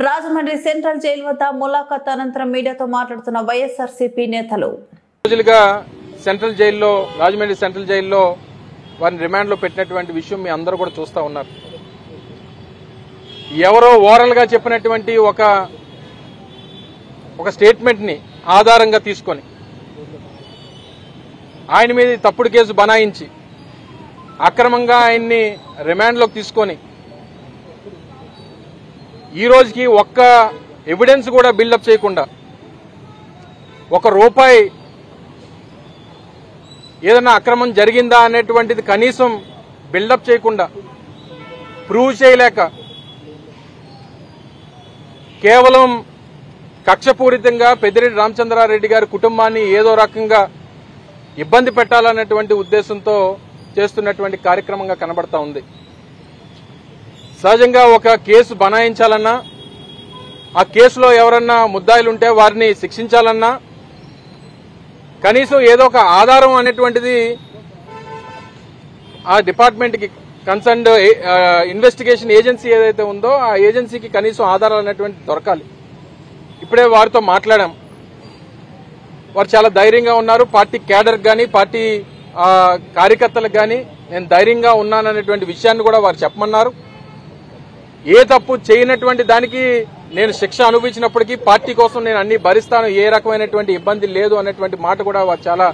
Rajahmundry central jail వద్ద ములాఖాత్ అనంతరం మీడియాతో మాట్లాడుతున్న వైఎస్ఆర్సీపీ నేతలు రోజులుగా సెంట్రల్ జైల్లో రాజమండ్రి సెంట్రల్ జైల్లో వారిని రిమాండ్ లో పెట్టినటువంటి విషయం మీ అందరూ కూడా చూస్తా ఉన్నారు. ఎవరో ఓరల్ గా చెప్పినటువంటి ఒక స్టేట్మెంట్ ని ఆధారంగా తీసుకొని ఆయన మీద తప్పుడు కేసు బనాయించి అక్రమంగా ఆయన్ని రిమాండ్ లోకి తీసుకొని ఈ రోజుకి ఒక్క ఎవిడెన్స్ కూడా బిల్డప్ చేయకుండా ₹1 ఏదైనా అక్రమం జరిగిందా అనేటువంటిది కనీసం బిల్డప్ చేయకుండా ప్రూవ్ చేయలేక కేవలం కక్షపూరితంగా పెద్దిరెడ్డి రామచంద్రారెడ్డి గారి కుటుంబాన్ని ఏదో రకంగా ఇబ్బంది పెట్టాలనేటువంటి ఉద్దేశంతో చేస్తున్నటువంటి కార్యక్రమంగా కనబడతా ఉంది. సహజంగా ఒక కేసు బనాయించాలన్నా ఆ కేసులో ఎవరన్నా ముద్దాయిలుంటే వారిని శిక్షించాలన్నా కనీసం ఏదో ఒక ఆధారం అనేటువంటిది ఆ డిపార్ట్మెంట్ కి కన్సర్న్డ్ ఇన్వెస్టిగేషన్ ఏజెన్సీ ఏదైతే ఉందో ఆ ఏజెన్సీకి కనీసం ఆధారాలు అనేటువంటి దొరకాలి. ఇప్పుడే వారితో మాట్లాడాం. వారు చాలా ధైర్యంగా ఉన్నారు. పార్టీ క్యాడర్ గాని పార్టీ కార్యకర్తలకు గాని నేను ధైర్యంగా ఉన్నాననేటువంటి విషయాన్ని కూడా వారు చెప్పమన్నారు. ఏ తప్పు చేయనటువంటి దానికి నేను శిక్ష అనుభవించినప్పటికీ పార్టీ కోసం నేను అన్ని భరిస్తాను, ఏ రకమైనటువంటి ఇబ్బంది లేదు అనేటువంటి మాట కూడా వారు చాలా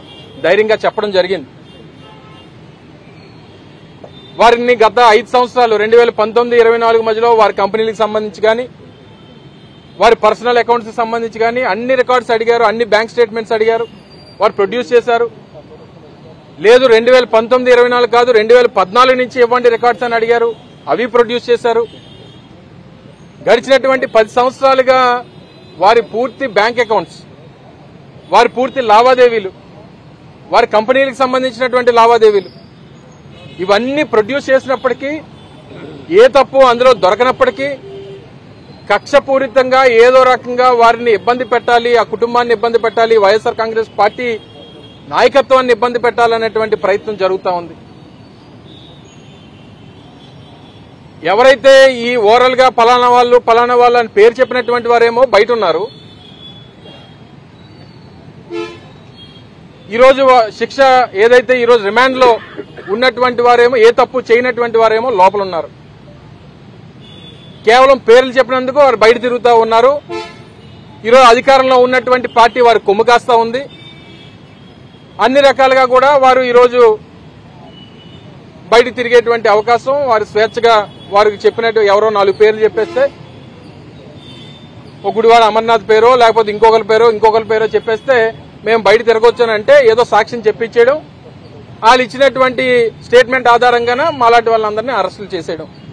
ధైర్యంగా చెప్పడం జరిగింది. వారిని గత 5 సంవత్సరాలు 2019-24 మధ్యలో వారి కంపెనీలకు సంబంధించి కానీ వారి పర్సనల్ అకౌంట్స్ కి సంబంధించి కానీ అన్ని రికార్డ్స్ అడిగారు, అన్ని బ్యాంక్ స్టేట్మెంట్స్ అడిగారు, వారు ప్రొడ్యూస్ చేశారు. లేదు 2019-24 కాదు 2014 నుంచి ఇవ్వండి రికార్డ్స్ అని అడిగారు, అవి ప్రొడ్యూస్ చేశారు. గడిచినటువంటి 10 సంవత్సరాలుగా వారి పూర్తి బ్యాంక్ అకౌంట్స్, వారి పూర్తి లావాదేవీలు, వారి కంపెనీలకు సంబంధించినటువంటి లావాదేవీలు ఇవన్నీ ప్రొడ్యూస్ చేసినప్పటికీ ఏ తప్పు అందులో దొరకనప్పటికీ కక్షపూరితంగా ఏదో రకంగా వారిని ఇబ్బంది పెట్టాలి, ఆ కుటుంబాన్ని ఇబ్బంది పెట్టాలి, వైఎస్ఆర్ కాంగ్రెస్ పార్టీ నాయకత్వాన్ని ఇబ్బంది పెట్టాలనేటువంటి ప్రయత్నం జరుగుతూ ఉంది. ఎవరైతే ఈ ఓరల్ గా పలానా వాళ్ళు అని పేరు చెప్పినటువంటి వారేమో బయట ఉన్నారు. ఈరోజు శిక్ష ఏదైతే ఈరోజు రిమాండ్ లో ఉన్నటువంటి వారేమో ఏ తప్పు చేయనటువంటి వారేమో లోపల ఉన్నారు. కేవలం పేర్లు చెప్పినందుకు వారు బయట తిరుగుతూ ఉన్నారు. ఈరోజు అధికారంలో ఉన్నటువంటి పార్టీ వారు కొమ్ము కాస్తా ఉంది. అన్ని రకాలుగా కూడా వారు ఈరోజు బయట తిరిగేటువంటి అవకాశం, వారు స్వేచ్ఛగా వారికి చెప్పినట్టు ఎవరో 4 పేర్లు చెప్పేస్తే ఒక గుడివాడ అమర్నాథ్ పేరో లేకపోతే ఇంకొకరి పేరో చెప్పేస్తే మేము బయట తిరగొచ్చానంటే ఏదో సాక్ష్యం చెప్పించేయడం, వాళ్ళు ఇచ్చినటువంటి స్టేట్మెంట్ ఆధారంగానే మాలాంటి వాళ్ళందరినీ అరెస్టులు చేసేయడం.